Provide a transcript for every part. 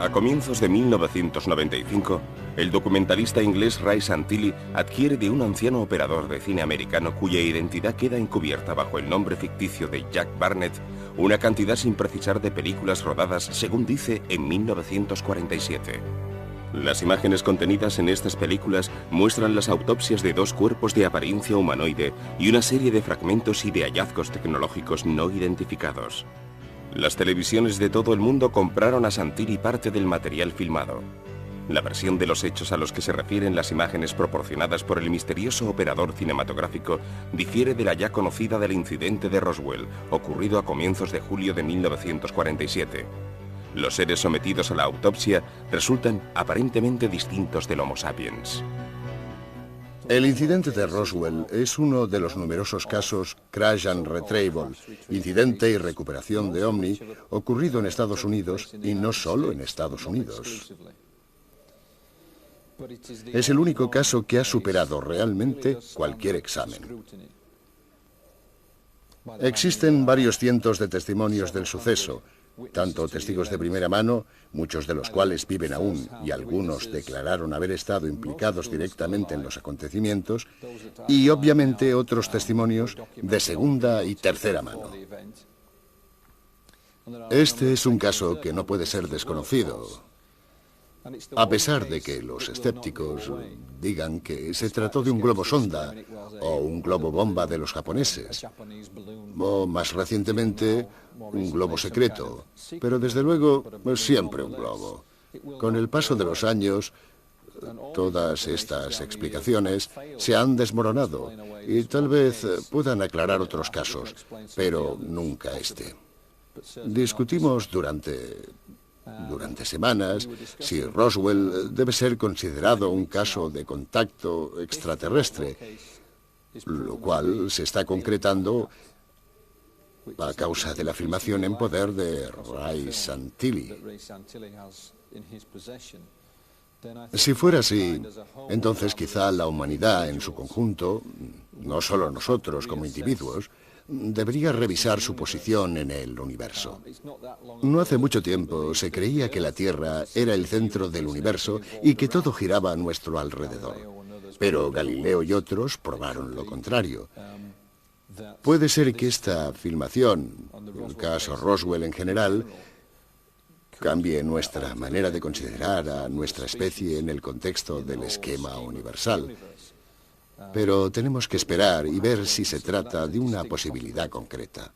A comienzos de 1995, el documentalista inglés Ray Santilli adquiere de un anciano operador de cine americano cuya identidad queda encubierta bajo el nombre ficticio de Jack Barnett una cantidad sin precisar de películas rodadas, según dice, en 1947. Las imágenes contenidas en estas películas muestran las autopsias de 2 cuerpos de apariencia humanoide y una serie de fragmentos y de hallazgos tecnológicos no identificados. Las televisiones de todo el mundo compraron a Santilli parte del material filmado. La versión de los hechos a los que se refieren las imágenes proporcionadas por el misterioso operador cinematográfico difiere de la ya conocida del incidente de Roswell, ocurrido a comienzos de julio de 1947. Los seres sometidos a la autopsia resultan aparentemente distintos del Homo sapiens. El incidente de Roswell es uno de los numerosos casos Crash and Retrieval, incidente y recuperación de ovni, ocurrido en Estados Unidos y no solo en Estados Unidos. Es el único caso que ha superado realmente cualquier examen. Existen varios cientos de testimonios del suceso, tanto testigos de primera mano, muchos de los cuales viven aún y algunos declararon haber estado implicados directamente en los acontecimientos, y obviamente otros testimonios de segunda y tercera mano. Este es un caso que no puede ser desconocido, a pesar de que los escépticos digan que se trató de un globo sonda o un globo bomba de los japoneses, o más recientemente un globo secreto, pero desde luego siempre un globo. Con el paso de los años, todas estas explicaciones se han desmoronado y tal vez puedan aclarar otros casos, pero nunca este. Discutimos durante semanas si Roswell debe ser considerado un caso de contacto extraterrestre, lo cual se está concretando a causa de la filmación en poder de Ray Santilli. Si fuera así, entonces quizá la humanidad en su conjunto, no solo nosotros como individuos, debería revisar su posición en el universo. No hace mucho tiempo se creía que la Tierra era el centro del universo y que todo giraba a nuestro alrededor. Pero Galileo y otros probaron lo contrario. Puede ser que esta filmación, el caso Roswell en general, cambie nuestra manera de considerar a nuestra especie en el contexto del esquema universal. Pero tenemos que esperar y ver si se trata de una posibilidad concreta.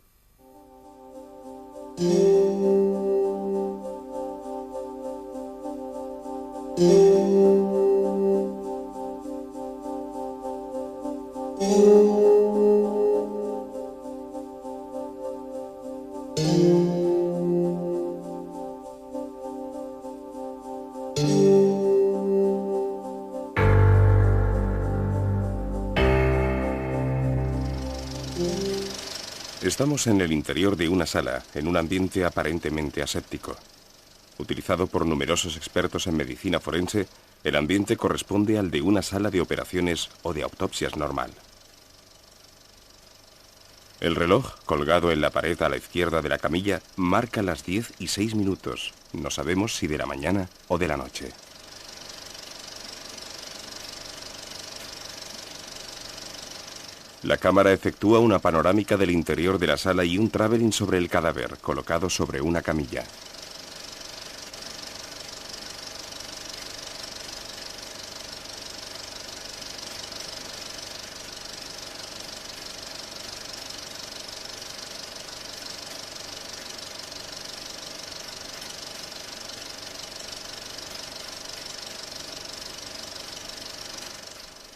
Estamos en el interior de una sala, en un ambiente aparentemente aséptico. Utilizado por numerosos expertos en medicina forense, el ambiente corresponde al de una sala de operaciones o de autopsias normal. El reloj, colgado en la pared a la izquierda de la camilla, marca las 10:06. No sabemos si de la mañana o de la noche. La cámara efectúa una panorámica del interior de la sala y un traveling sobre el cadáver, colocado sobre una camilla.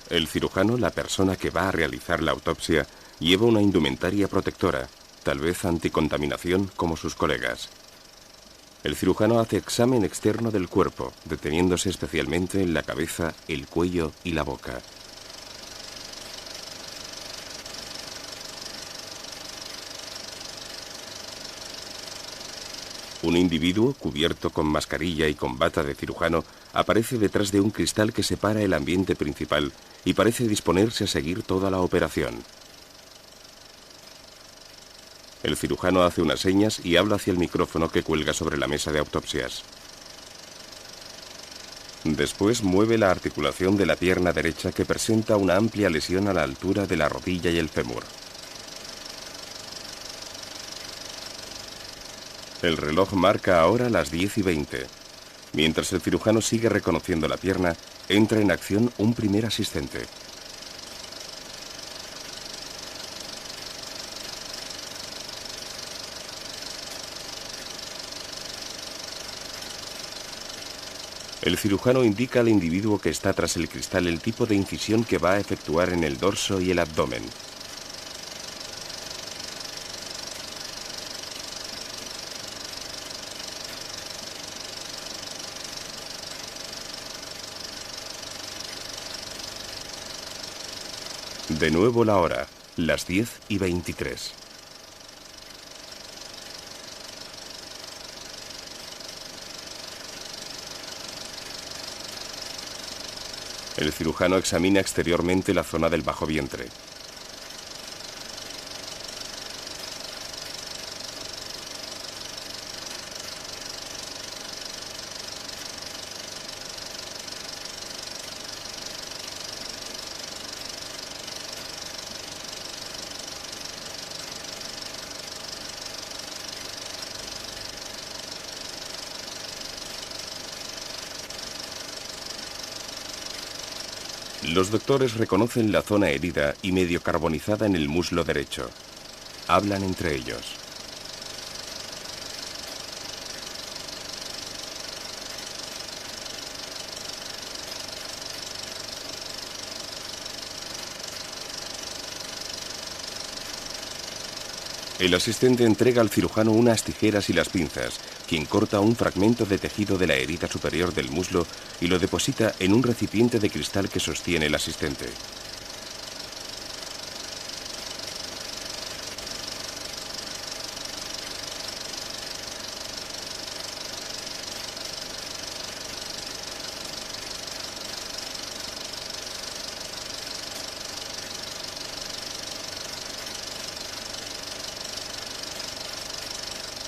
El cirujano, la persona que va a realizar la autopsia, lleva una indumentaria protectora, tal vez anticontaminación como sus colegas. El cirujano hace examen externo del cuerpo, deteniéndose especialmente en la cabeza, el cuello y la boca. Un individuo, cubierto con mascarilla y con bata de cirujano, aparece detrás de un cristal que separa el ambiente principal y parece disponerse a seguir toda la operación. El cirujano hace unas señas y habla hacia el micrófono que cuelga sobre la mesa de autopsias. Después mueve la articulación de la pierna derecha que presenta una amplia lesión a la altura de la rodilla y el fémur. El reloj marca ahora las 10:20. Mientras el cirujano sigue reconociendo la pierna, entra en acción un primer asistente. El cirujano indica al individuo que está tras el cristal el tipo de incisión que va a efectuar en el dorso y el abdomen. De nuevo la hora, las 10:23. El cirujano examina exteriormente la zona del bajo vientre. Los doctores reconocen la zona herida y medio carbonizada en el muslo derecho. Hablan entre ellos. El asistente entrega al cirujano unas tijeras y las pinzas, quien corta un fragmento de tejido de la herida superior del muslo y lo deposita en un recipiente de cristal que sostiene el asistente.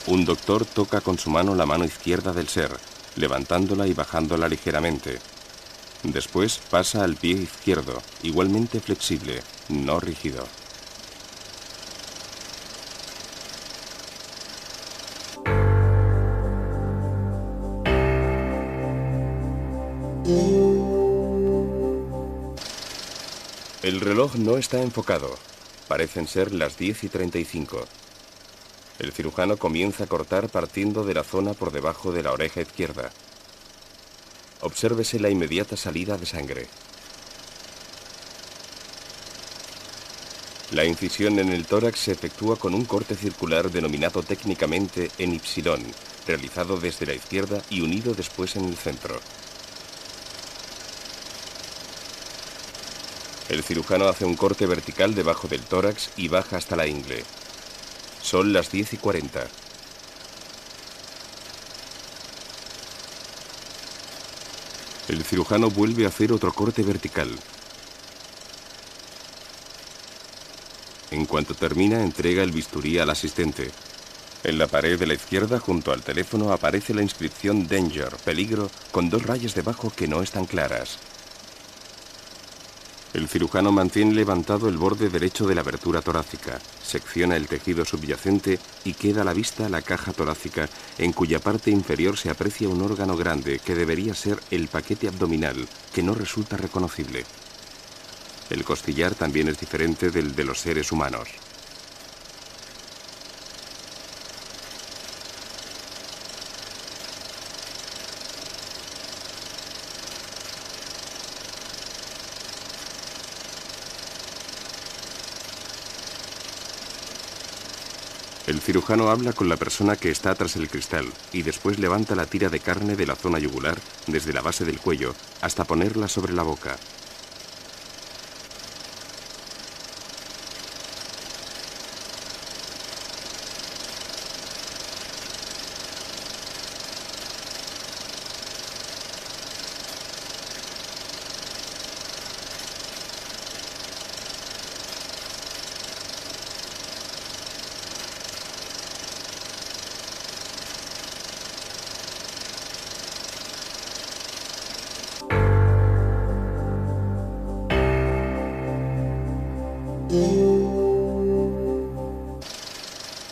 Un doctor toca con su mano la mano izquierda del ser, levantándola y bajándola ligeramente. Después pasa al pie izquierdo, igualmente flexible, no rígido. El reloj no está enfocado. Parecen ser las 10:35. El cirujano comienza a cortar partiendo de la zona por debajo de la oreja izquierda. Obsérvese la inmediata salida de sangre. La incisión en el tórax se efectúa con un corte circular denominado técnicamente en ypsilon, realizado desde la izquierda y unido después en el centro. El cirujano hace un corte vertical debajo del tórax y baja hasta la ingle. Son las 10:40. El cirujano vuelve a hacer otro corte vertical. En cuanto termina, entrega el bisturí al asistente. En la pared de la izquierda, junto al teléfono, aparece la inscripción Danger, peligro, con 2 rayas debajo que no están claras. El cirujano mantiene levantado el borde derecho de la abertura torácica, secciona el tejido subyacente y queda a la vista la caja torácica, en cuya parte inferior se aprecia un órgano grande que debería ser el paquete abdominal, que no resulta reconocible. El costillar también es diferente del de los seres humanos. El cirujano habla con la persona que está tras el cristal y después levanta la tira de carne de la zona yugular desde la base del cuello hasta ponerla sobre la boca.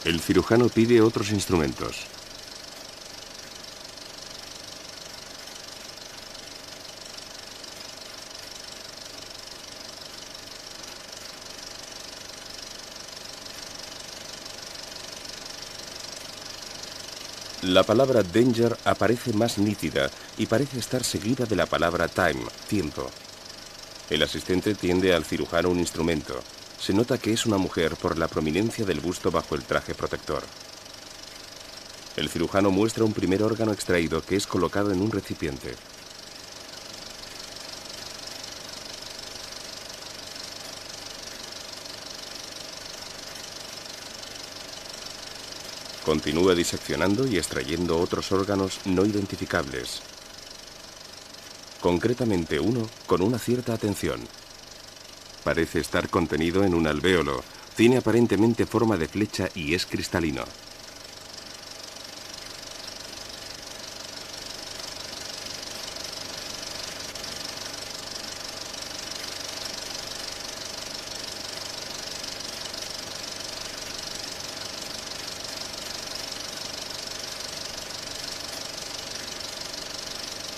El cirujano pide otros instrumentos. La palabra danger aparece más nítida y parece estar seguida de la palabra time, tiempo. El asistente tiende al cirujano un instrumento. Se nota que es una mujer por la prominencia del busto bajo el traje protector. El cirujano muestra un primer órgano extraído que es colocado en un recipiente. Continúa diseccionando y extrayendo otros órganos no identificables. Concretamente uno con una cierta atención. Parece estar contenido en un alvéolo. Tiene aparentemente forma de flecha y es cristalino.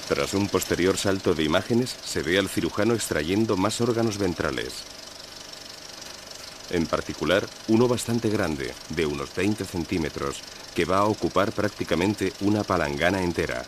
Tras un posterior salto de imágenes, se ve al cirujano extrayendo más órganos ventrales. En particular, uno bastante grande, de unos 20 centímetros, que va a ocupar prácticamente una palangana entera.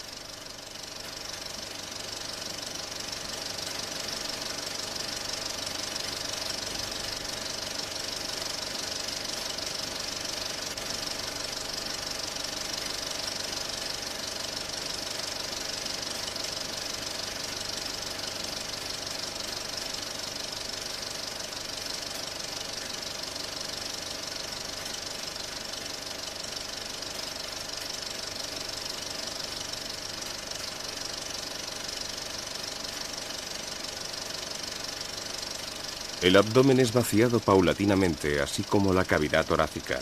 El abdomen es vaciado paulatinamente, así como la cavidad torácica.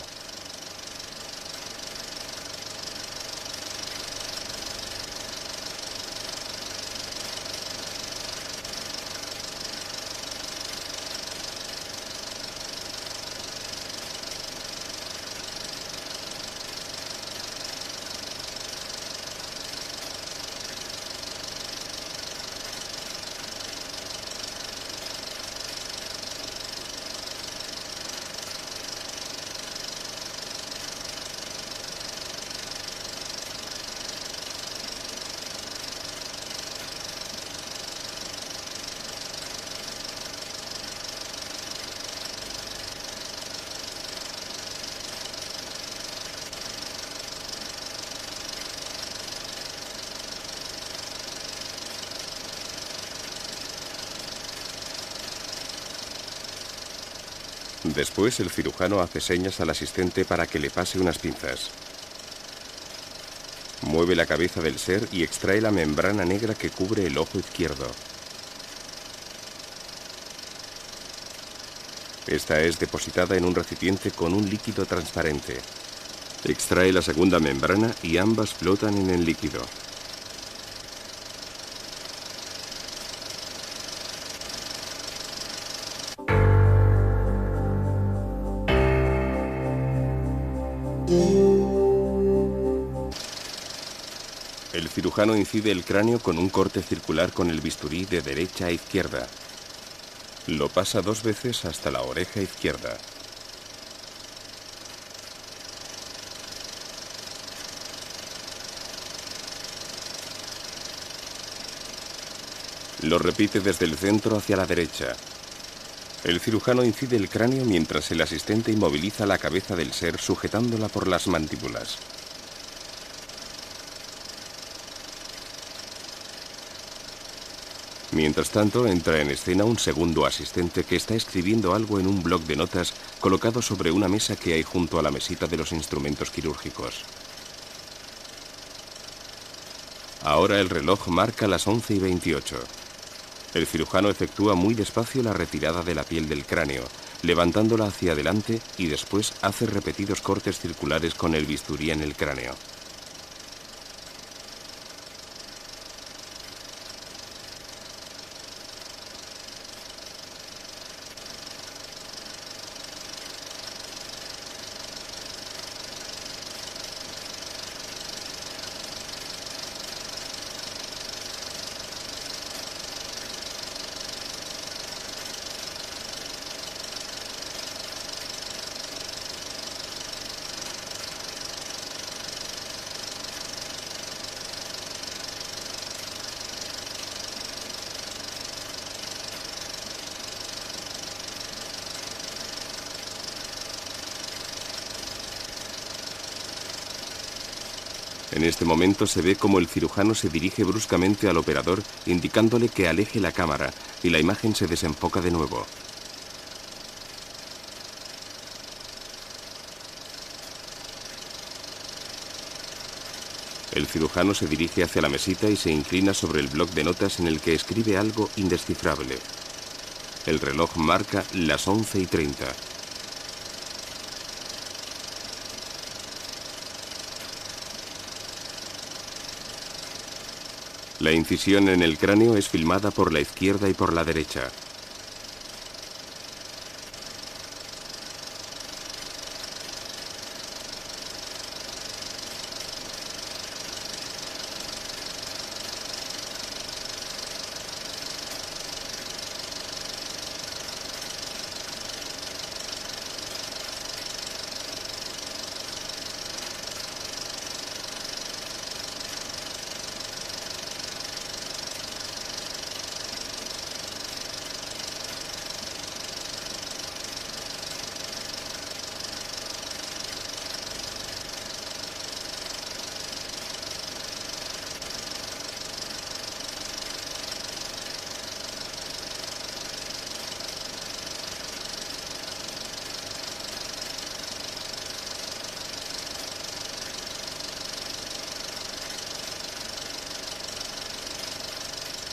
Después, el cirujano hace señas al asistente para que le pase unas pinzas. Mueve la cabeza del ser y extrae la membrana negra que cubre el ojo izquierdo. Esta es depositada en un recipiente con un líquido transparente. Extrae la segunda membrana y ambas flotan en el líquido. El cirujano incide el cráneo con un corte circular con el bisturí de derecha a izquierda. Lo pasa 2 veces hasta la oreja izquierda. Lo repite desde el centro hacia la derecha. El cirujano incide el cráneo mientras el asistente inmoviliza la cabeza del ser sujetándola por las mandíbulas. Mientras tanto, entra en escena un segundo asistente que está escribiendo algo en un bloc de notas colocado sobre una mesa que hay junto a la mesita de los instrumentos quirúrgicos. Ahora el reloj marca las 11:28. El cirujano efectúa muy despacio la retirada de la piel del cráneo, levantándola hacia adelante y después hace repetidos cortes circulares con el bisturí en el cráneo. En este momento se ve como el cirujano se dirige bruscamente al operador, indicándole que aleje la cámara, y la imagen se desenfoca de nuevo. El cirujano se dirige hacia la mesita y se inclina sobre el bloc de notas en el que escribe algo indescifrable. El reloj marca las 11:30. La incisión en el cráneo es filmada por la izquierda y por la derecha.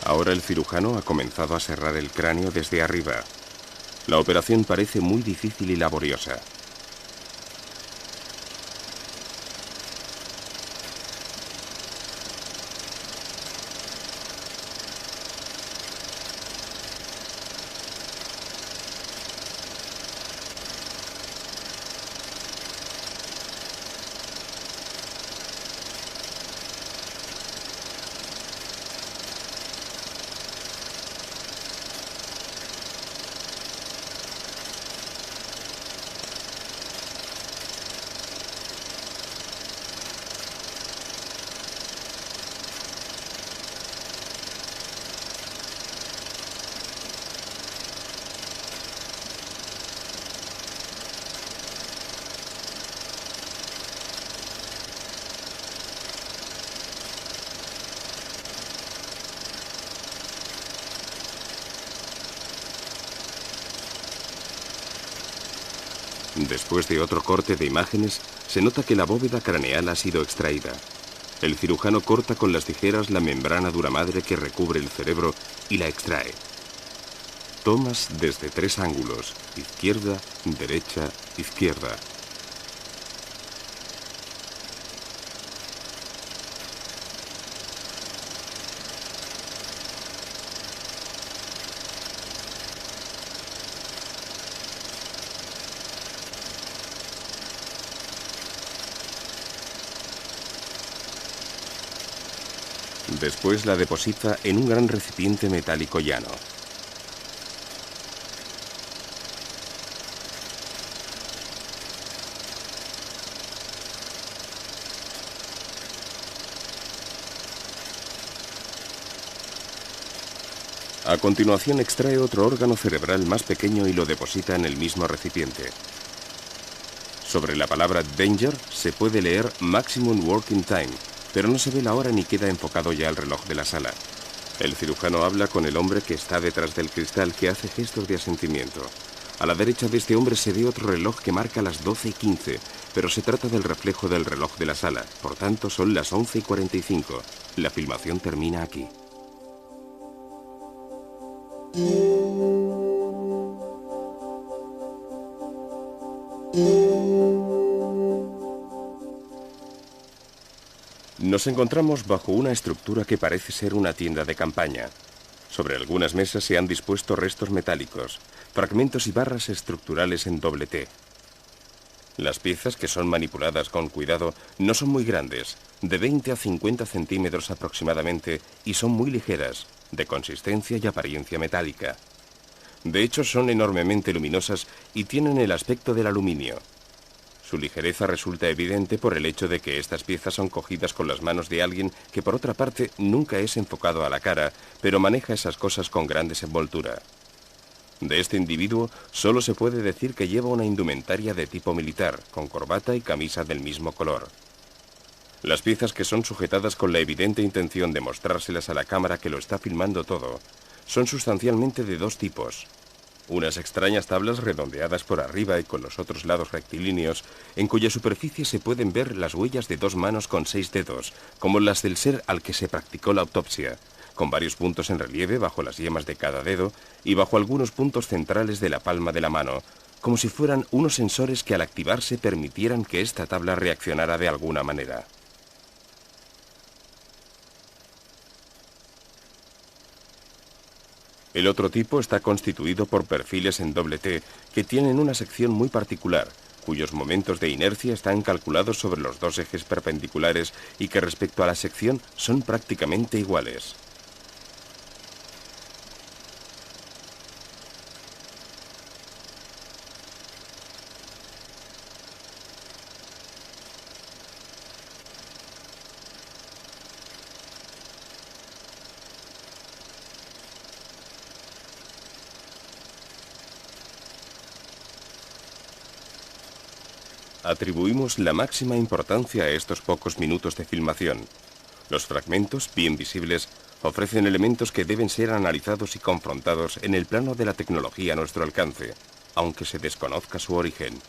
Ahora el cirujano ha comenzado a serrar el cráneo desde arriba. La operación parece muy difícil y laboriosa. Después de otro corte de imágenes, se nota que la bóveda craneal ha sido extraída. El cirujano corta con las tijeras la membrana duramadre que recubre el cerebro y la extrae. Tomas desde 3 ángulos: izquierda, derecha, izquierda. Después la deposita en un gran recipiente metálico llano. A continuación extrae otro órgano cerebral más pequeño y lo deposita en el mismo recipiente. Sobre la palabra Danger se puede leer Maximum Working Time, pero no se ve la hora ni queda enfocado ya el reloj de la sala. El cirujano habla con el hombre que está detrás del cristal, que hace gestos de asentimiento. A la derecha de este hombre se ve otro reloj que marca las 12:15, pero se trata del reflejo del reloj de la sala, por tanto son las 11:45. La filmación termina aquí. Nos encontramos bajo una estructura que parece ser una tienda de campaña. Sobre algunas mesas se han dispuesto restos metálicos, fragmentos y barras estructurales en doble T. Las piezas, que son manipuladas con cuidado, no son muy grandes, de 20 a 50 centímetros aproximadamente, y son muy ligeras, de consistencia y apariencia metálica. De hecho, son enormemente luminosas y tienen el aspecto del aluminio. Su ligereza resulta evidente por el hecho de que estas piezas son cogidas con las manos de alguien que, por otra parte, nunca es enfocado a la cara, pero maneja esas cosas con gran desenvoltura. De este individuo solo se puede decir que lleva una indumentaria de tipo militar, con corbata y camisa del mismo color. Las piezas que son sujetadas con la evidente intención de mostrárselas a la cámara que lo está filmando todo, son sustancialmente de dos tipos. Unas extrañas tablas redondeadas por arriba y con los otros lados rectilíneos, en cuya superficie se pueden ver las huellas de dos manos con 6 dedos, como las del ser al que se practicó la autopsia, con varios puntos en relieve bajo las yemas de cada dedo y bajo algunos puntos centrales de la palma de la mano, como si fueran unos sensores que al activarse permitieran que esta tabla reaccionara de alguna manera. El otro tipo está constituido por perfiles en doble T que tienen una sección muy particular, cuyos momentos de inercia están calculados sobre los dos ejes perpendiculares y que respecto a la sección son prácticamente iguales. Atribuimos la máxima importancia a estos pocos minutos de filmación. Los fragmentos, bien visibles, ofrecen elementos que deben ser analizados y confrontados en el plano de la tecnología a nuestro alcance, aunque se desconozca su origen.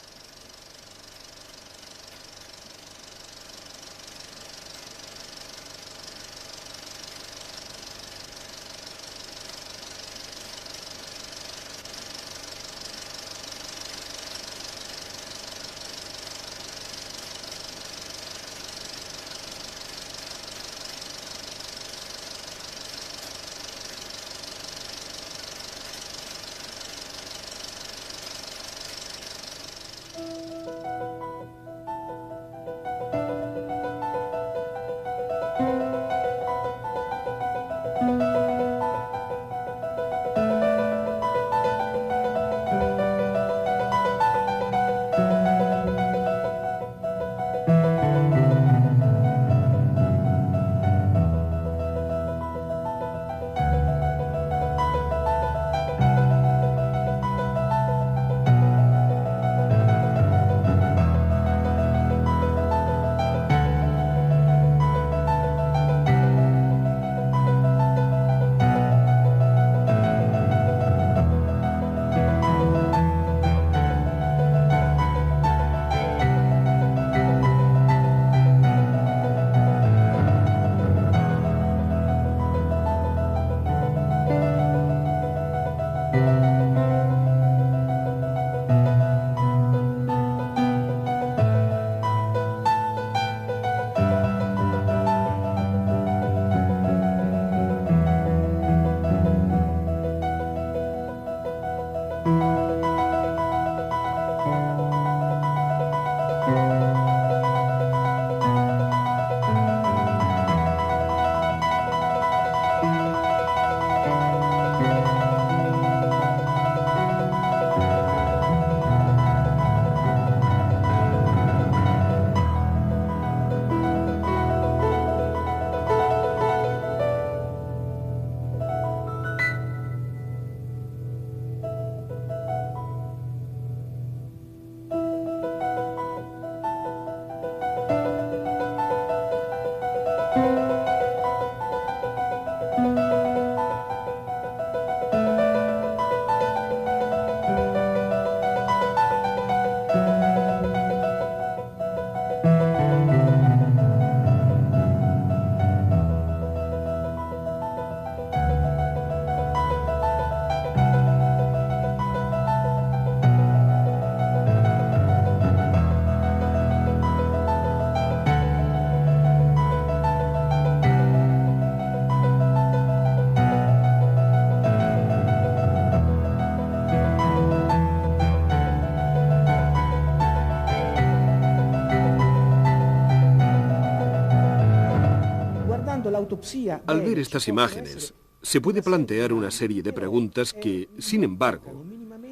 Al ver estas imágenes, se puede plantear una serie de preguntas que, sin embargo,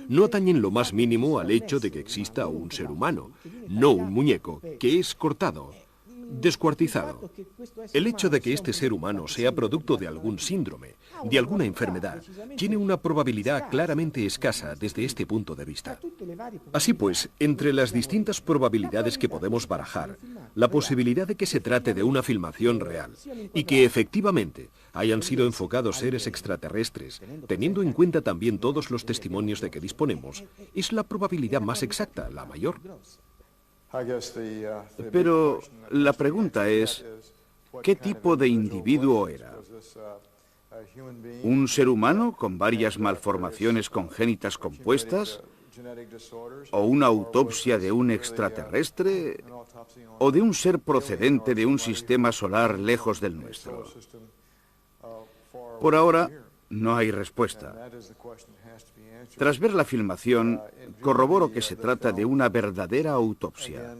no atañen lo más mínimo al hecho de que exista un ser humano, no un muñeco, que es cortado. descuartizado. El hecho de que este ser humano sea producto de algún síndrome, de alguna enfermedad, tiene una probabilidad claramente escasa desde este punto de vista. Así pues, entre las distintas probabilidades que podemos barajar, la posibilidad de que se trate de una filmación real y que efectivamente hayan sido enfocados seres extraterrestres, teniendo en cuenta también todos los testimonios de que disponemos, es la probabilidad más exacta, la mayor. Pero la pregunta es, ¿qué tipo de individuo era? ¿Un ser humano con varias malformaciones congénitas compuestas? ¿O una autopsia de un extraterrestre? ¿O de un ser procedente de un sistema solar lejos del nuestro? Por ahora, no hay respuesta. Tras ver la filmación, corroboro que se trata de una verdadera autopsia.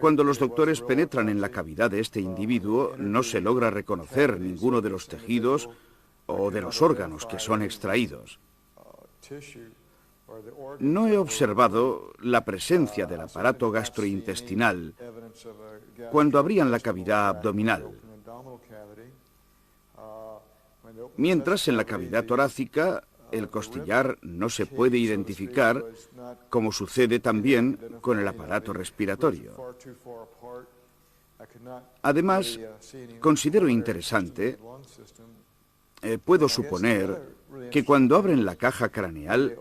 Cuando los doctores penetran en la cavidad de este individuo, no se logra reconocer ninguno de los tejidos o de los órganos que son extraídos. No he observado la presencia del aparato gastrointestinal cuando abrían la cavidad abdominal. Mientras en la cavidad torácica el costillar no se puede identificar, como sucede también con el aparato respiratorio. Además, considero interesante, puedo suponer que cuando abren la caja craneal,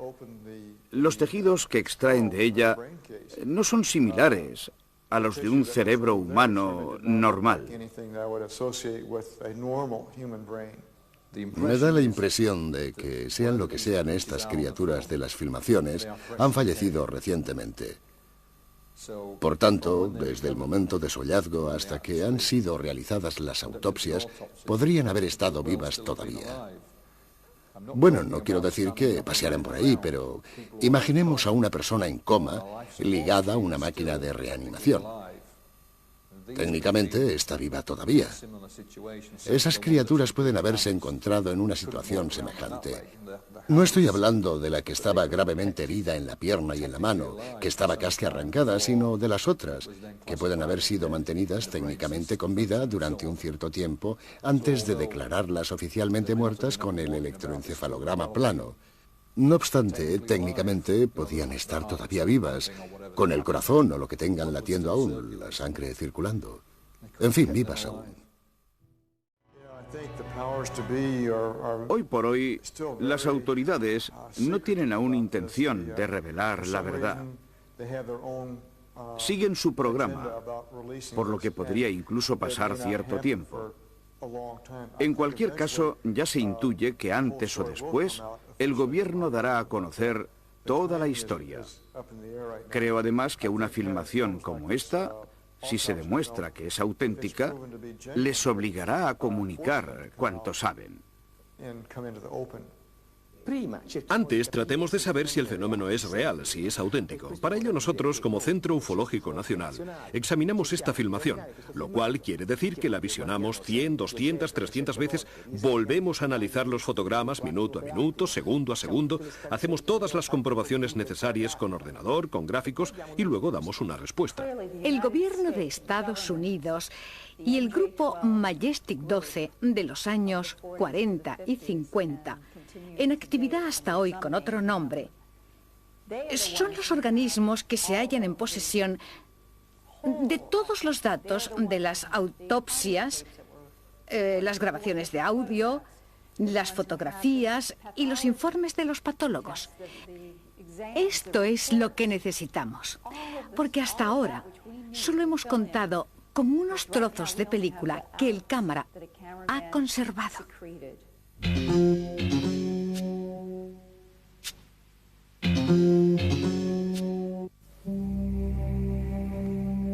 los tejidos que extraen de ella no son similares a los de un cerebro humano normal. Me da la impresión de que, sean lo que sean estas criaturas de las filmaciones, han fallecido recientemente. Por tanto, desde el momento de su hallazgo hasta que han sido realizadas las autopsias, podrían haber estado vivas todavía. Bueno, no quiero decir que pasearan por ahí, pero imaginemos a una persona en coma ligada a una máquina de reanimación. Técnicamente está viva todavía. Esas criaturas pueden haberse encontrado en una situación semejante. No estoy hablando de la que estaba gravemente herida en la pierna y en la mano, que estaba casi arrancada, sino de las otras, que pueden haber sido mantenidas técnicamente con vida durante un cierto tiempo antes de declararlas oficialmente muertas con el electroencefalograma plano. No obstante, técnicamente podían estar todavía vivas, con el corazón o lo que tengan latiendo aún, la sangre circulando. En fin, vivas aún. Hoy por hoy, las autoridades no tienen aún intención de revelar la verdad. Siguen su programa, por lo que podría incluso pasar cierto tiempo. En cualquier caso, ya se intuye que antes o después, el gobierno dará a conocer toda la historia. Creo además que una filmación como esta, si se demuestra que es auténtica, les obligará a comunicar cuanto saben. Antes tratemos de saber si el fenómeno es real, si es auténtico. Para ello nosotros, como Centro Ufológico Nacional, examinamos esta filmación, lo cual quiere decir que la visionamos 100, 200, 300 veces, volvemos a analizar los fotogramas minuto a minuto, segundo a segundo, hacemos todas las comprobaciones necesarias con ordenador, con gráficos y luego damos una respuesta. El gobierno de Estados Unidos y el grupo Majestic 12 de los años 40 y 50, en actividad hasta hoy con otro nombre, son los organismos que se hallan en posesión de todos los datos de las autopsias, las grabaciones de audio, las fotografías y los informes de los patólogos. Esto es lo que necesitamos, porque hasta ahora solo hemos contado con unos trozos de película que el cámara ha conservado.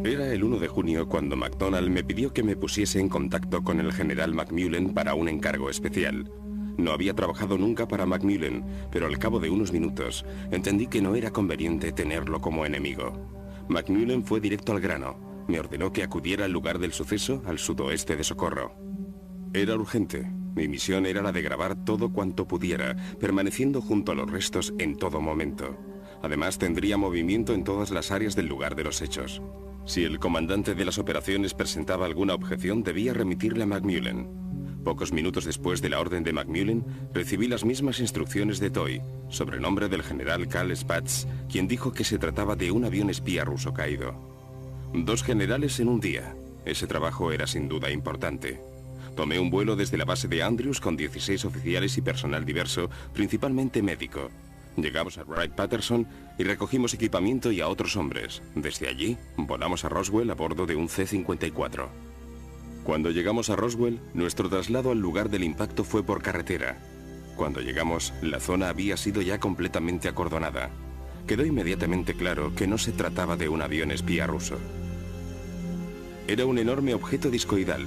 Era el 1 de junio cuando McDonald me pidió que me pusiese en contacto con el general McMullen para un encargo especial. No había trabajado nunca para McMullen, pero al cabo de unos minutos entendí que no era conveniente tenerlo como enemigo. McMullen fue directo al grano. Me ordenó que acudiera al lugar del suceso, al sudoeste de Socorro. Era urgente. Mi misión era la de grabar todo cuanto pudiera, permaneciendo junto a los restos en todo momento. Además, tendría movimiento en todas las áreas del lugar de los hechos. Si el comandante de las operaciones presentaba alguna objeción, debía remitirla a McMullen. Pocos minutos después de la orden de McMullen, recibí las mismas instrucciones de Toy, sobrenombre del general Karl Spaatz, quien dijo que se trataba de un avión espía ruso caído. 2 generales en un día. Ese trabajo era sin duda importante. Tomé un vuelo desde la base de Andrews con 16 oficiales y personal diverso, principalmente médico. Llegamos a Wright-Patterson y recogimos equipamiento y a otros hombres. Desde allí, volamos a Roswell a bordo de un C-54. Cuando llegamos a Roswell, nuestro traslado al lugar del impacto fue por carretera. Cuando llegamos, la zona había sido ya completamente acordonada. Quedó inmediatamente claro que no se trataba de un avión espía ruso. Era un enorme objeto discoidal,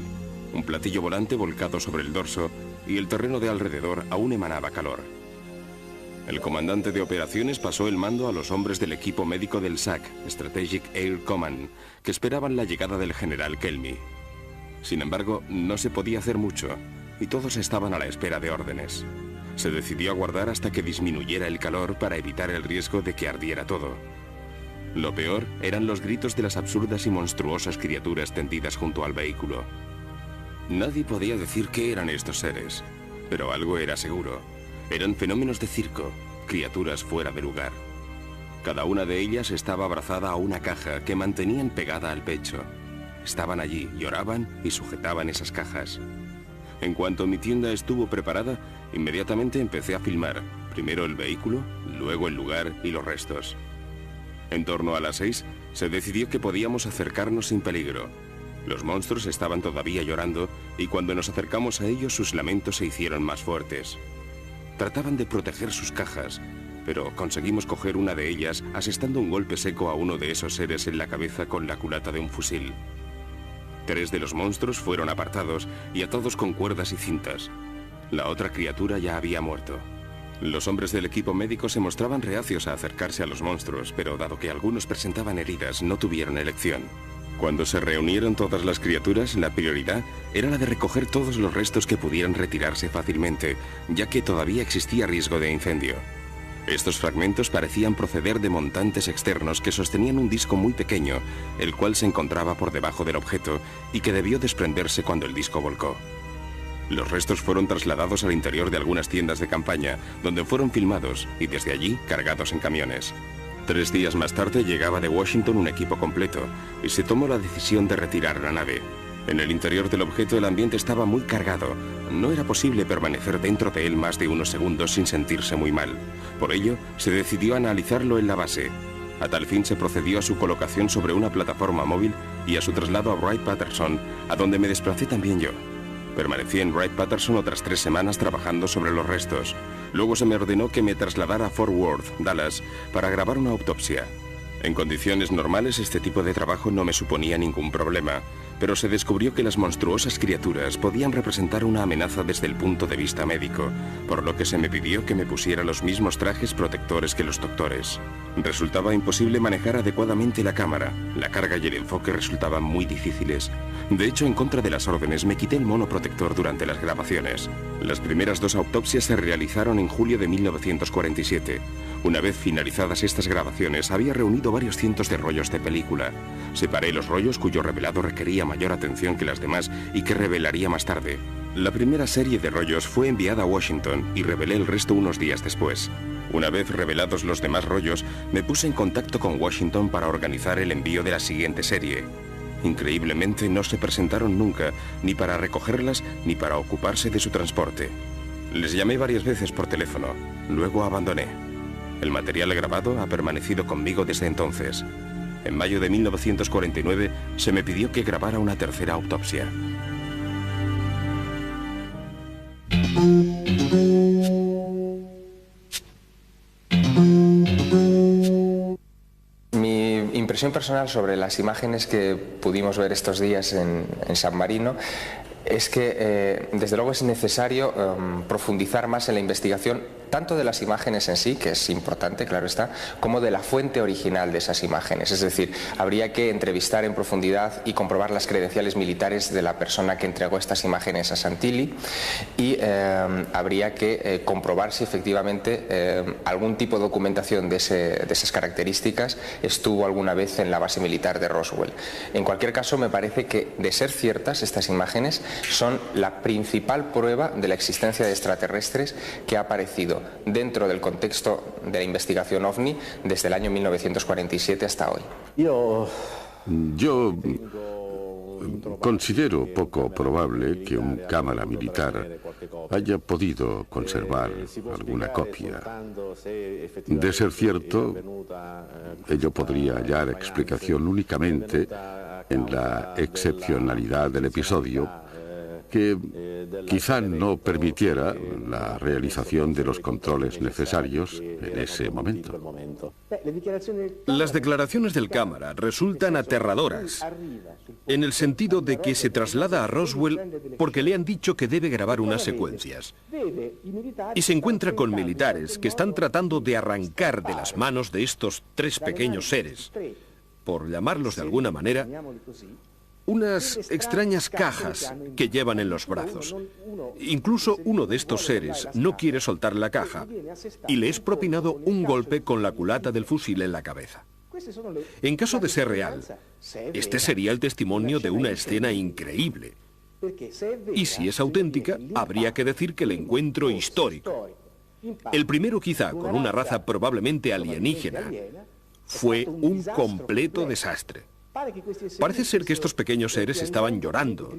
un platillo volante volcado sobre el dorso, y el terreno de alrededor aún emanaba calor. El comandante de operaciones pasó el mando a los hombres del equipo médico del SAC, Strategic Air Command, que esperaban la llegada del general Kelmy. Sin embargo, no se podía hacer mucho, y todos estaban a la espera de órdenes. Se decidió aguardar hasta que disminuyera el calor para evitar el riesgo de que ardiera todo. Lo peor eran los gritos de las absurdas y monstruosas criaturas tendidas junto al vehículo. Nadie podía decir qué eran estos seres, pero algo era seguro. Eran fenómenos de circo, criaturas fuera de lugar. Cada una de ellas estaba abrazada a una caja que mantenían pegada al pecho. Estaban allí, lloraban y sujetaban esas cajas. En cuanto mi tienda estuvo preparada, inmediatamente empecé a filmar. Primero el vehículo, luego el lugar y los restos. En torno a las 6, se decidió que podíamos acercarnos sin peligro. Los monstruos estaban todavía llorando y cuando nos acercamos a ellos sus lamentos se hicieron más fuertes. Trataban de proteger sus cajas, pero conseguimos coger una de ellas asestando un golpe seco a uno de esos seres en la cabeza con la culata de un fusil. 3 de los monstruos fueron apartados y atados con cuerdas y cintas. La otra criatura ya había muerto. Los hombres del equipo médico se mostraban reacios a acercarse a los monstruos, pero dado que algunos presentaban heridas, no tuvieron elección. Cuando se reunieron todas las criaturas, la prioridad era la de recoger todos los restos que pudieran retirarse fácilmente, ya que todavía existía riesgo de incendio. Estos fragmentos parecían proceder de montantes externos que sostenían un disco muy pequeño, el cual se encontraba por debajo del objeto y que debió desprenderse cuando el disco volcó. Los restos fueron trasladados al interior de algunas tiendas de campaña, donde fueron filmados y desde allí cargados en camiones. 3 días más tarde llegaba de Washington un equipo completo y se tomó la decisión de retirar la nave. En el interior del objeto el ambiente estaba muy cargado. No era posible permanecer dentro de él más de unos segundos sin sentirse muy mal. Por ello, se decidió analizarlo en la base. A tal fin se procedió a su colocación sobre una plataforma móvil y a su traslado a Wright-Patterson, a donde me desplacé también yo. Permanecí en Wright-Patterson otras 3 semanas trabajando sobre los restos. Luego se me ordenó que me trasladara a Fort Worth, Dallas, para grabar una autopsia. En condiciones normales este tipo de trabajo no me suponía ningún problema, pero se descubrió que las monstruosas criaturas podían representar una amenaza desde el punto de vista médico, por lo que se me pidió que me pusiera los mismos trajes protectores que los doctores. Resultaba imposible manejar adecuadamente la cámara, la carga y el enfoque resultaban muy difíciles. De hecho, en contra de las órdenes, me quité el mono protector durante las grabaciones. Las primeras 2 autopsias se realizaron en julio de 1947. Una vez finalizadas estas grabaciones, había reunido varios cientos de rollos de película. Separé los rollos cuyo revelado requería mayor atención que las demás y que revelaría más tarde. La primera serie de rollos fue enviada a Washington y revelé el resto unos días después. Una vez revelados los demás rollos, me puse en contacto con Washington para organizar el envío de la siguiente serie. Increíblemente no se presentaron nunca, ni para recogerlas ni para ocuparse de su transporte. Les llamé varias veces por teléfono, luego abandoné. El material grabado ha permanecido conmigo desde entonces. En mayo de 1949 se me pidió que grabara una tercera autopsia. Mi impresión personal sobre las imágenes que pudimos ver estos días en San Marino es que desde luego es necesario profundizar más en la investigación tanto de las imágenes en sí, que es importante, claro está, como de la fuente original de esas imágenes. Es decir, habría que entrevistar en profundidad y comprobar las credenciales militares de la persona que entregó estas imágenes a Santilli y habría que comprobar si efectivamente algún tipo de documentación de esas características estuvo alguna vez en la base militar de Roswell. En cualquier caso, me parece que, de ser ciertas, estas imágenes son la principal prueba de la existencia de extraterrestres que ha aparecido dentro del contexto de la investigación OVNI desde el año 1947 hasta hoy. Yo considero poco probable que un cámara militar haya podido conservar alguna copia. De ser cierto, ello podría hallar explicación únicamente en la excepcionalidad del episodio, que quizá no permitiera la realización de los controles necesarios en ese momento. Las declaraciones del cámara resultan aterradoras, en el sentido de que se traslada a Roswell porque le han dicho que debe grabar unas secuencias. Y se encuentra con militares que están tratando de arrancar de las manos de estos tres pequeños seres, por llamarlos de alguna manera, unas extrañas cajas que llevan en los brazos. Incluso uno de estos seres no quiere soltar la caja y le es propinado un golpe con la culata del fusil en la cabeza. En caso de ser real, este sería el testimonio de una escena increíble. Y si es auténtica, habría que decir que el encuentro histórico, el primero quizá con una raza probablemente alienígena, fue un completo desastre. Parece ser que estos pequeños seres estaban llorando,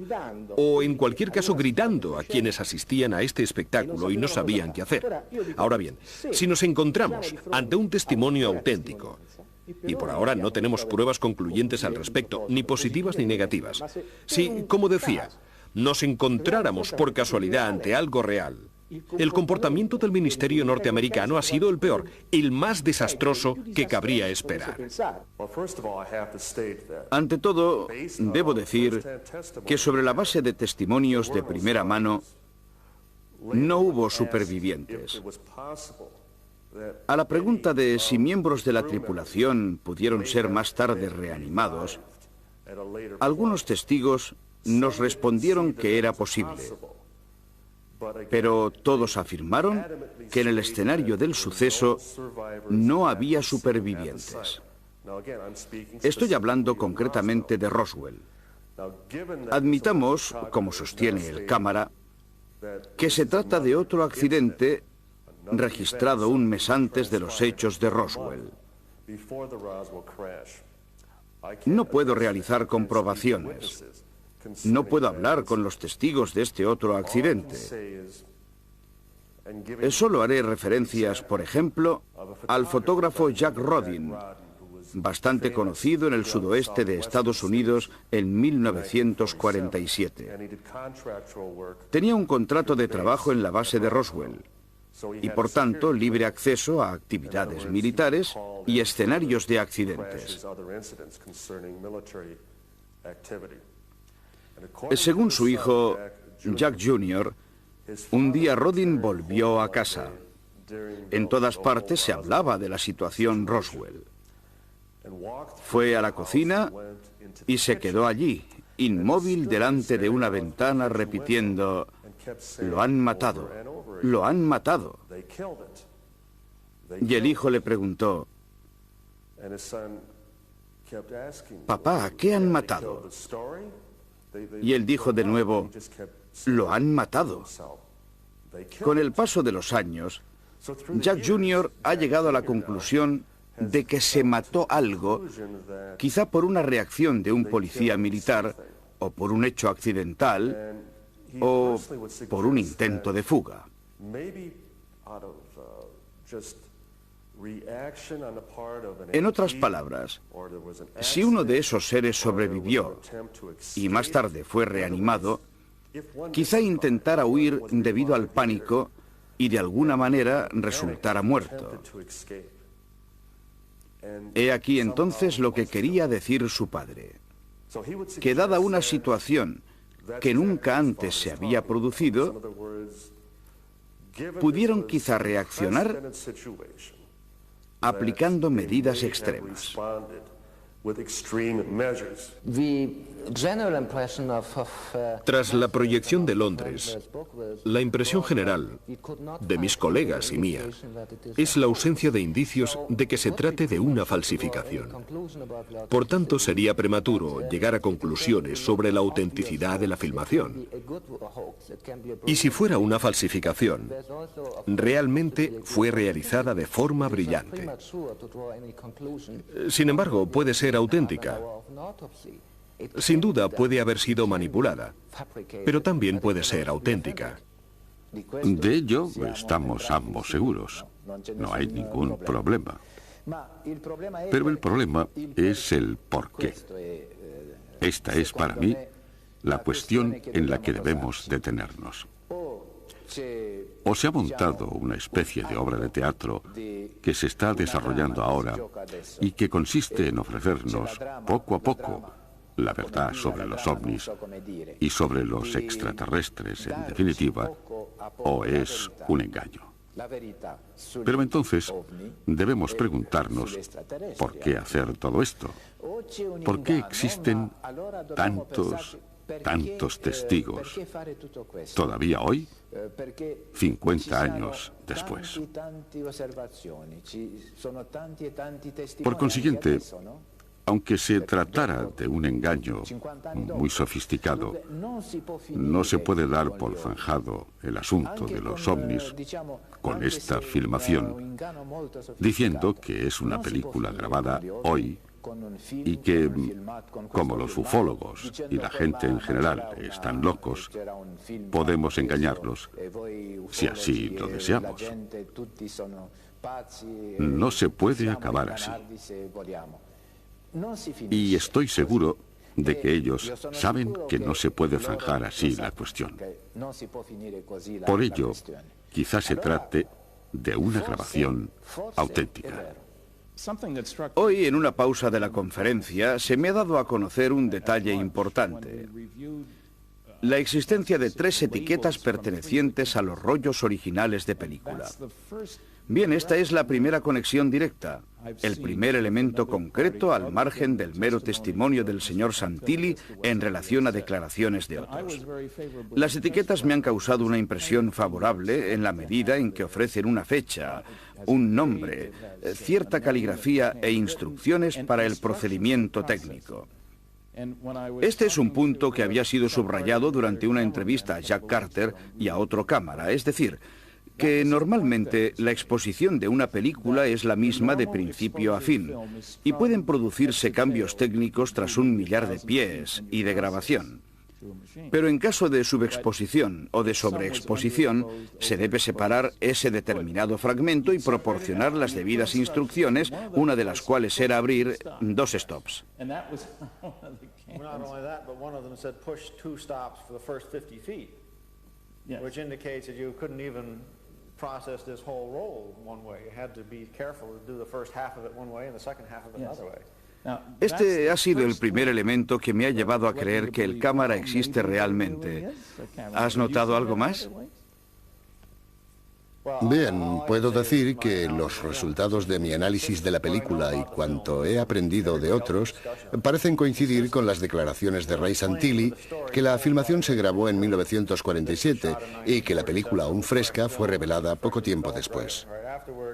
o en cualquier caso gritando a quienes asistían a este espectáculo y no sabían qué hacer. Ahora bien, si nos encontramos ante un testimonio auténtico, y por ahora no tenemos pruebas concluyentes al respecto, ni positivas ni negativas, si, como decía, nos encontráramos por casualidad ante algo real, el comportamiento del ministerio norteamericano ha sido el peor, el más desastroso que cabría esperar. Ante todo, debo decir que sobre la base de testimonios de primera mano, no hubo supervivientes. A la pregunta de si miembros de la tripulación pudieron ser más tarde reanimados, algunos testigos nos respondieron que era posible. Pero todos afirmaron que en el escenario del suceso no había supervivientes. Estoy hablando concretamente de Roswell. Admitamos, como sostiene el cámara, que se trata de otro accidente registrado un mes antes de los hechos de Roswell. No puedo realizar comprobaciones. No puedo hablar con los testigos de este otro accidente. Solo haré referencias, por ejemplo, al fotógrafo Jack Rodin, bastante conocido en el sudoeste de Estados Unidos en 1947. Tenía un contrato de trabajo en la base de Roswell y, por tanto, libre acceso a actividades militares y escenarios de accidentes. Según su hijo, Jack Jr., un día Rodin volvió a casa. En todas partes se hablaba de la situación Roswell. Fue a la cocina y se quedó allí, inmóvil delante de una ventana, repitiendo: «Lo han matado, lo han matado». Y el hijo le preguntó: «Papá, ¿qué han matado?». Y él dijo de nuevo: «Lo han matado». Con el paso de los años, Jack Jr. ha llegado a la conclusión de que se mató algo, quizá por una reacción de un policía militar, o por un hecho accidental, o por un intento de fuga. En otras palabras, si uno de esos seres sobrevivió y más tarde fue reanimado, quizá intentara huir debido al pánico y de alguna manera resultara muerto. He aquí entonces lo que quería decir su padre, que dada una situación que nunca antes se había producido, pudieron quizá reaccionar aplicando medidas extremas. Tras la proyección de Londres, la impresión general de mis colegas y mía es la ausencia de indicios de que se trate de una falsificación. Por tanto, sería prematuro llegar a conclusiones sobre la autenticidad de la filmación. Y si fuera una falsificación, realmente fue realizada de forma brillante. Sin embargo, puede ser auténtica. Sin duda puede haber sido manipulada, pero también puede ser auténtica. De ello estamos ambos seguros. No hay ningún problema. Pero el problema es el por qué. Esta es para mí la cuestión en la que debemos detenernos. O se ha montado una especie de obra de teatro que se está desarrollando ahora y que consiste en ofrecernos poco a poco la verdad sobre los ovnis y sobre los extraterrestres, en definitiva, o es un engaño. Pero entonces debemos preguntarnos ¿por qué hacer todo esto? ¿Por qué existen tantos testigos todavía hoy, 50 años después? Por consiguiente, aunque se tratara de un engaño muy sofisticado, no se puede dar por zanjado el asunto de los ovnis con esta filmación, diciendo que es una película grabada hoy y que, como los ufólogos y la gente en general están locos, podemos engañarlos si así lo deseamos. No se puede acabar así. Y estoy seguro de que ellos saben que no se puede zanjar así la cuestión. Por ello, quizás se trate de una grabación auténtica. Hoy, en una pausa de la conferencia, se me ha dado a conocer un detalle importante: la existencia de 3 etiquetas pertenecientes a los rollos originales de película. Bien, esta es la primera conexión directa, el primer elemento concreto al margen del mero testimonio del señor Santilli en relación a declaraciones de otros. Las etiquetas me han causado una impresión favorable en la medida en que ofrecen una fecha, un nombre, cierta caligrafía e instrucciones para el procedimiento técnico. Este es un punto que había sido subrayado durante una entrevista a Jack Carter y a otro cámara, es decir, que normalmente la exposición de una película es la misma de principio a fin y pueden producirse cambios técnicos tras 1 millar de pies y de grabación. Pero en caso de subexposición o de sobreexposición, se debe separar ese determinado fragmento y proporcionar las debidas instrucciones, una de las cuales era abrir 2 stops. Process this whole roll one way. You had to be careful to do the first half of it one way and the second half of it another way. Este ha sido el primer elemento que me ha llevado a creer que el cámara existe realmente. ¿Has notado algo más? Bien, puedo decir que los resultados de mi análisis de la película y cuanto he aprendido de otros parecen coincidir con las declaraciones de Ray Santilli, que la filmación se grabó en 1947 y que la película aún fresca fue revelada poco tiempo después.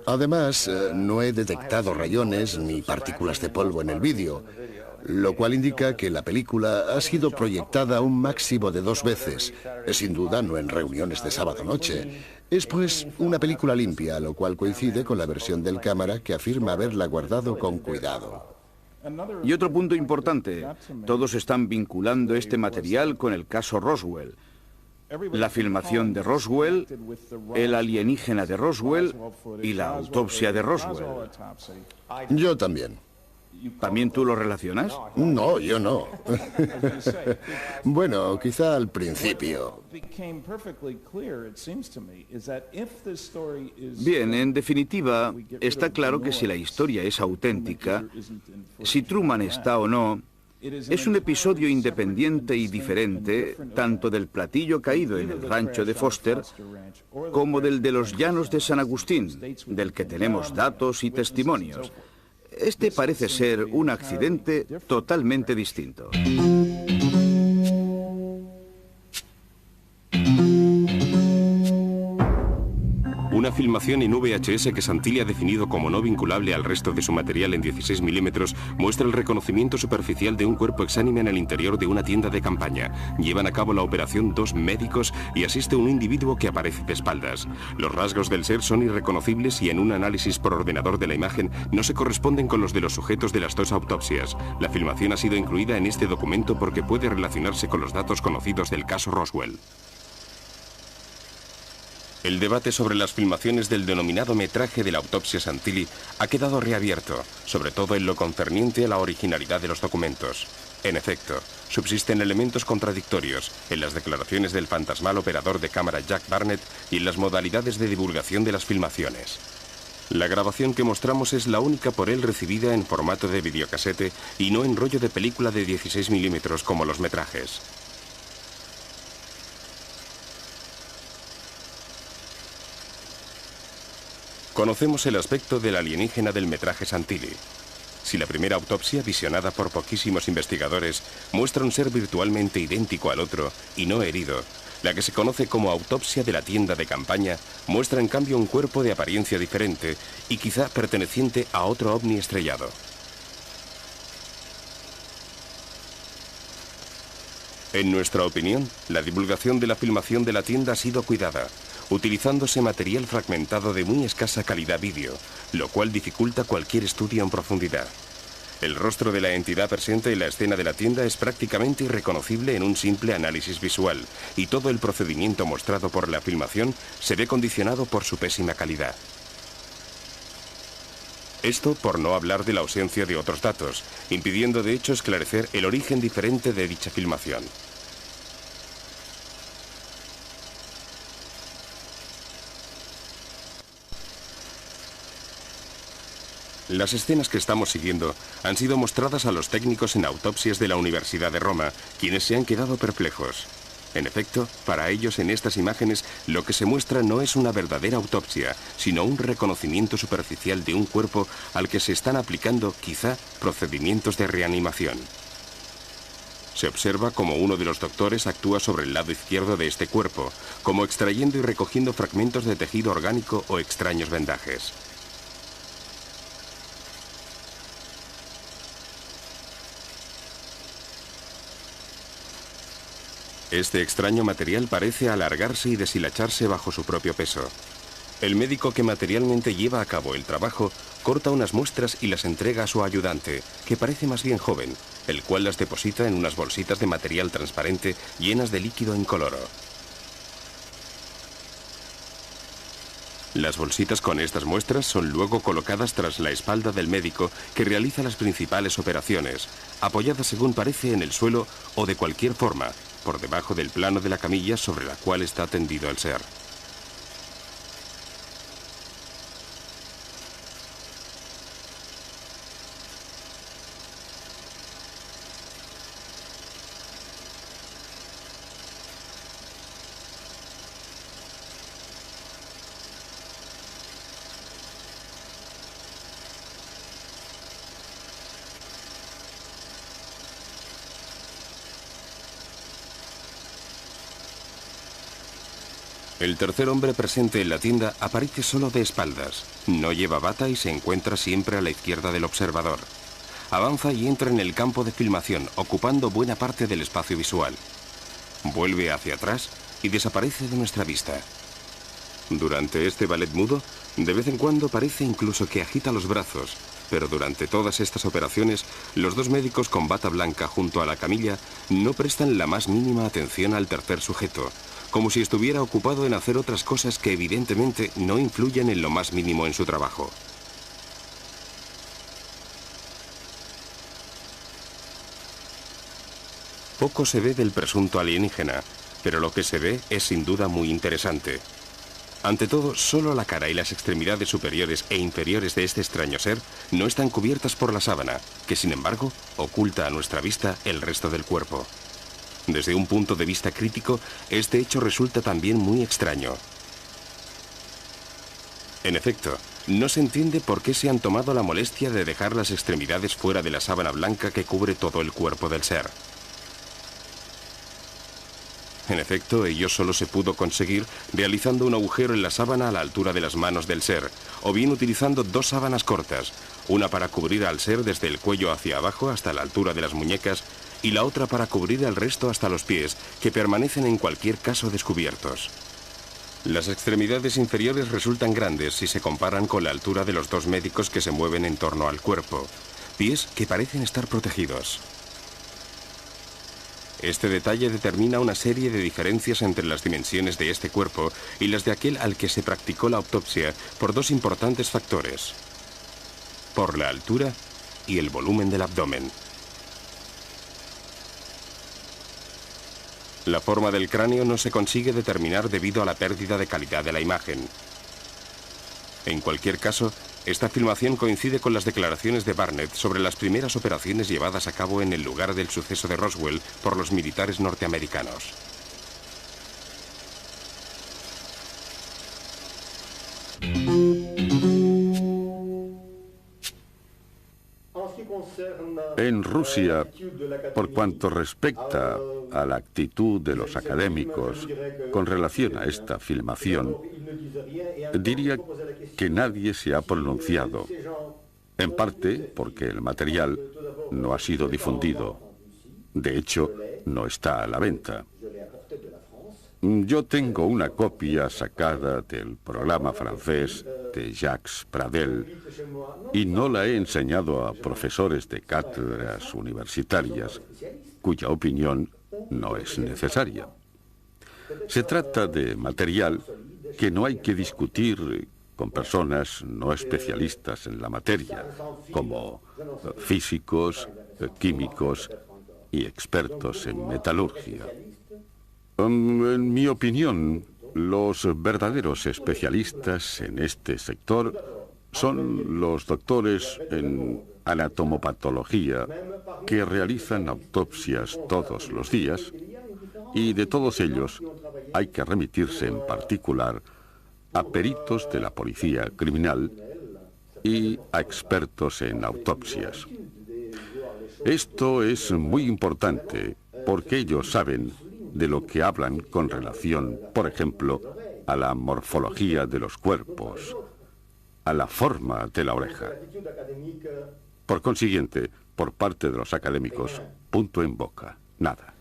Además, no he detectado rayones ni partículas de polvo en el vídeo, lo cual indica que la película ha sido proyectada un máximo de 2 veces, sin duda no en reuniones de sábado noche. Es pues una película limpia, lo cual coincide con la versión del cámara que afirma haberla guardado con cuidado. Y otro punto importante, todos están vinculando este material con el caso Roswell. La filmación de Roswell, el alienígena de Roswell y la autopsia de Roswell. Yo también. ¿También tú lo relacionas? No, yo no. Bueno, quizá al principio. Bien, en definitiva, está claro que si la historia es auténtica, si Truman está o no, Es un episodio independiente y diferente tanto del platillo caído en el rancho de Foster como del de los llanos de San Agustín, del que tenemos datos y testimonios. Este parece ser un accidente totalmente distinto. Una filmación en VHS que Santilli ha definido como no vinculable al resto de su material en 16 milímetros muestra el reconocimiento superficial de un cuerpo exánime en el interior de una tienda de campaña. Llevan a cabo la operación dos médicos y asiste un individuo que aparece de espaldas. Los rasgos del ser son irreconocibles y en un análisis por ordenador de la imagen no se corresponden con los de los sujetos de las dos autopsias. La filmación ha sido incluida en este documento porque puede relacionarse con los datos conocidos del caso Roswell. El debate sobre las filmaciones del denominado metraje de la autopsia Santilli ha quedado reabierto, sobre todo en lo concerniente a la originalidad de los documentos. En efecto, subsisten elementos contradictorios en las declaraciones del fantasmal operador de cámara Jack Barnett y en las modalidades de divulgación de las filmaciones. La grabación que mostramos es la única por él recibida en formato de videocasete y no en rollo de película de 16 milímetros como los metrajes. Conocemos el aspecto del alienígena del metraje Santilli. Si la primera autopsia, visionada por poquísimos investigadores, muestra un ser virtualmente idéntico al otro y no herido, la que se conoce como autopsia de la tienda de campaña muestra en cambio un cuerpo de apariencia diferente y quizá perteneciente a otro ovni estrellado. En nuestra opinión, la divulgación de la filmación de la tienda ha sido cuidada, utilizándose material fragmentado de muy escasa calidad vídeo, lo cual dificulta cualquier estudio en profundidad. El rostro de la entidad presente en la escena de la tienda es prácticamente irreconocible en un simple análisis visual, y todo el procedimiento mostrado por la filmación se ve condicionado por su pésima calidad. Esto por no hablar de la ausencia de otros datos, impidiendo de hecho esclarecer el origen diferente de dicha filmación. Las escenas que estamos siguiendo han sido mostradas a los técnicos en autopsias de la Universidad de Roma, quienes se han quedado perplejos. En efecto, para ellos en estas imágenes lo que se muestra no es una verdadera autopsia, sino un reconocimiento superficial de un cuerpo al que se están aplicando, quizá, procedimientos de reanimación. Se observa como uno de los doctores actúa sobre el lado izquierdo de este cuerpo, como extrayendo y recogiendo fragmentos de tejido orgánico o extraños vendajes. Este extraño material parece alargarse y deshilacharse bajo su propio peso. El médico que materialmente lleva a cabo el trabajo corta unas muestras y las entrega a su ayudante, que parece más bien joven, el cual las deposita en unas bolsitas de material transparente llenas de líquido incoloro. Las bolsitas con estas muestras son luego colocadas tras la espalda del médico que realiza las principales operaciones, apoyadas según parece en el suelo o de cualquier forma, por debajo del plano de la camilla sobre la cual está tendido el ser. El tercer hombre presente en la tienda aparece solo de espaldas. No lleva bata y se encuentra siempre a la izquierda del observador. Avanza y entra en el campo de filmación, ocupando buena parte del espacio visual. Vuelve hacia atrás y desaparece de nuestra vista. Durante este ballet mudo, de vez en cuando parece incluso que agita los brazos, pero durante todas estas operaciones, los dos médicos con bata blanca junto a la camilla no prestan la más mínima atención al tercer sujeto, como si estuviera ocupado en hacer otras cosas que evidentemente no influyen en lo más mínimo en su trabajo. Poco se ve del presunto alienígena, pero lo que se ve es sin duda muy interesante. Ante todo, solo la cara y las extremidades superiores e inferiores de este extraño ser no están cubiertas por la sábana, que sin embargo oculta a nuestra vista el resto del cuerpo. Desde un punto de vista crítico, este hecho resulta también muy extraño. En efecto, no se entiende por qué se han tomado la molestia de dejar las extremidades fuera de la sábana blanca que cubre todo el cuerpo del ser. En efecto, ello solo se pudo conseguir realizando un agujero en la sábana a la altura de las manos del ser, o bien utilizando dos sábanas cortas, una para cubrir al ser desde el cuello hacia abajo hasta la altura de las muñecas, y la otra para cubrir el resto hasta los pies, que permanecen en cualquier caso descubiertos. Las extremidades inferiores resultan grandes si se comparan con la altura de los dos médicos que se mueven en torno al cuerpo, pies que parecen estar protegidos. Este detalle determina una serie de diferencias entre las dimensiones de este cuerpo y las de aquel al que se practicó la autopsia por dos importantes factores: por la altura y el volumen del abdomen. La forma del cráneo no se consigue determinar debido a la pérdida de calidad de la imagen. En cualquier caso, esta filmación coincide con las declaraciones de Barnett sobre las primeras operaciones llevadas a cabo en el lugar del suceso de Roswell por los militares norteamericanos. En Rusia, por cuanto respecta a la actitud de los académicos con relación a esta filmación, diría que nadie se ha pronunciado, en parte porque el material no ha sido difundido. De hecho, no está a la venta. Yo tengo una copia sacada del programa francés de Jacques Pradel y no la he enseñado a profesores de cátedras universitarias, cuya opinión no es necesaria. Se trata de material que no hay que discutir con personas no especialistas en la materia, como físicos, químicos y expertos en metalurgia. En mi opinión, los verdaderos especialistas en este sector son los doctores en anatomopatología que realizan autopsias todos los días, y de todos ellos hay que remitirse en particular a peritos de la policía criminal y a expertos en autopsias. Esto es muy importante porque ellos saben de lo que hablan con relación, por ejemplo, a la morfología de los cuerpos, a la forma de la oreja. Por consiguiente, por parte de los académicos, punto en boca, nada.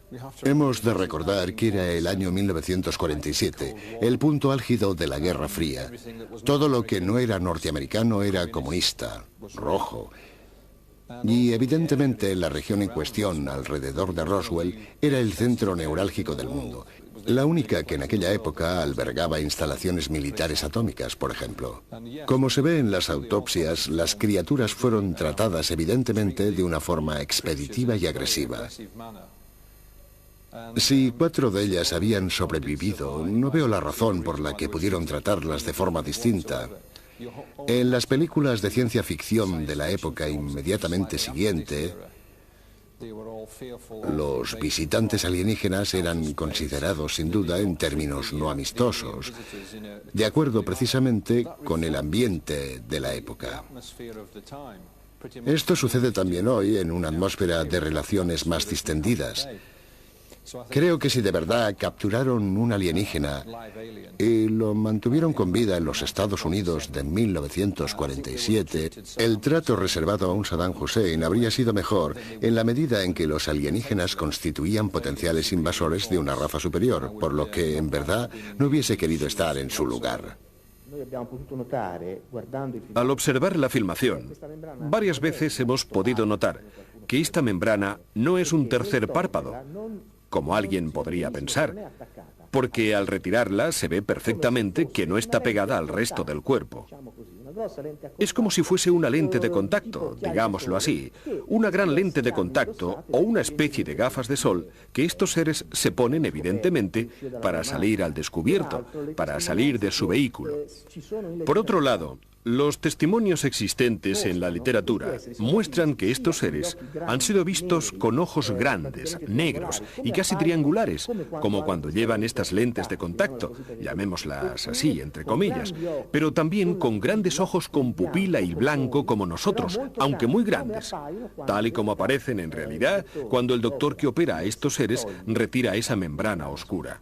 Hemos de recordar que era el año 1947, el punto álgido de la Guerra Fría. Todo lo que no era norteamericano era comunista, rojo. Y evidentemente la región en cuestión, alrededor de Roswell, era el centro neurálgico del mundo. La única que en aquella época albergaba instalaciones militares atómicas, por ejemplo. Como se ve en las autopsias, las criaturas fueron tratadas evidentemente de una forma expeditiva y agresiva. Si 4 de ellas habían sobrevivido, no veo la razón por la que pudieron tratarlas de forma distinta. En las películas de ciencia ficción de la época inmediatamente siguiente, los visitantes alienígenas eran considerados sin duda en términos no amistosos, de acuerdo precisamente con el ambiente de la época. Esto sucede también hoy en una atmósfera de relaciones más distendidas. Creo que si de verdad capturaron un alienígena y lo mantuvieron con vida en los Estados Unidos de 1947, el trato reservado a un Saddam Hussein habría sido mejor en la medida en que los alienígenas constituían potenciales invasores de una raza superior, por lo que en verdad no hubiese querido estar en su lugar. Al observar la filmación, varias veces hemos podido notar que esta membrana no es un tercer párpado, como alguien podría pensar, porque al retirarla se ve perfectamente que no está pegada al resto del cuerpo. Es como si fuese una lente de contacto, digámoslo así, una gran lente de contacto o una especie de gafas de sol que estos seres se ponen evidentemente para salir al descubierto, para salir de su vehículo. Por otro lado, los testimonios existentes en la literatura muestran que estos seres han sido vistos con ojos grandes, negros y casi triangulares, como cuando llevan estas lentes de contacto, llamémoslas así, entre comillas, pero también con grandes ojos con pupila y blanco como nosotros, aunque muy grandes, tal y como aparecen en realidad cuando el doctor que opera a estos seres retira esa membrana oscura.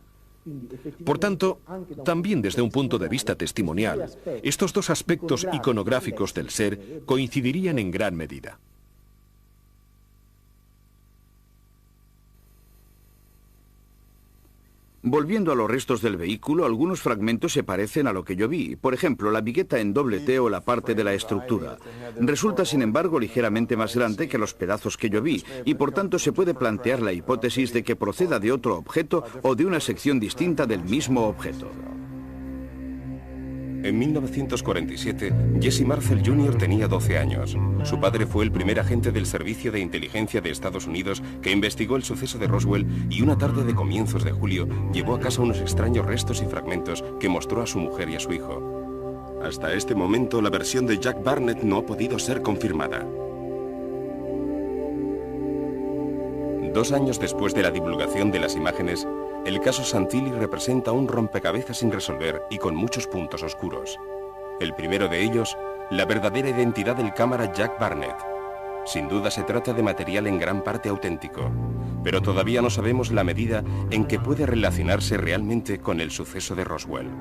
Por tanto, también desde un punto de vista testimonial, estos dos aspectos iconográficos del ser coincidirían en gran medida. Volviendo a los restos del vehículo, algunos fragmentos se parecen a lo que yo vi. Por ejemplo, la vigueta en doble T o la parte de la estructura. Resulta, sin embargo, ligeramente más grande que los pedazos que yo vi, y por tanto se puede plantear la hipótesis de que proceda de otro objeto o de una sección distinta del mismo objeto. En 1947, Jesse Marcel Jr. tenía 12 años. Su padre fue el primer agente del Servicio de Inteligencia de Estados Unidos que investigó el suceso de Roswell y una tarde de comienzos de julio llevó a casa unos extraños restos y fragmentos que mostró a su mujer y a su hijo. Hasta este momento, la versión de Jack Barnett no ha podido ser confirmada. 2 años después de la divulgación de las imágenes, el caso Santilli representa un rompecabezas sin resolver y con muchos puntos oscuros. El primero de ellos, la verdadera identidad del cámara Jack Barnett. Sin duda se trata de material en gran parte auténtico, pero todavía no sabemos la medida en que puede relacionarse realmente con el suceso de Roswell.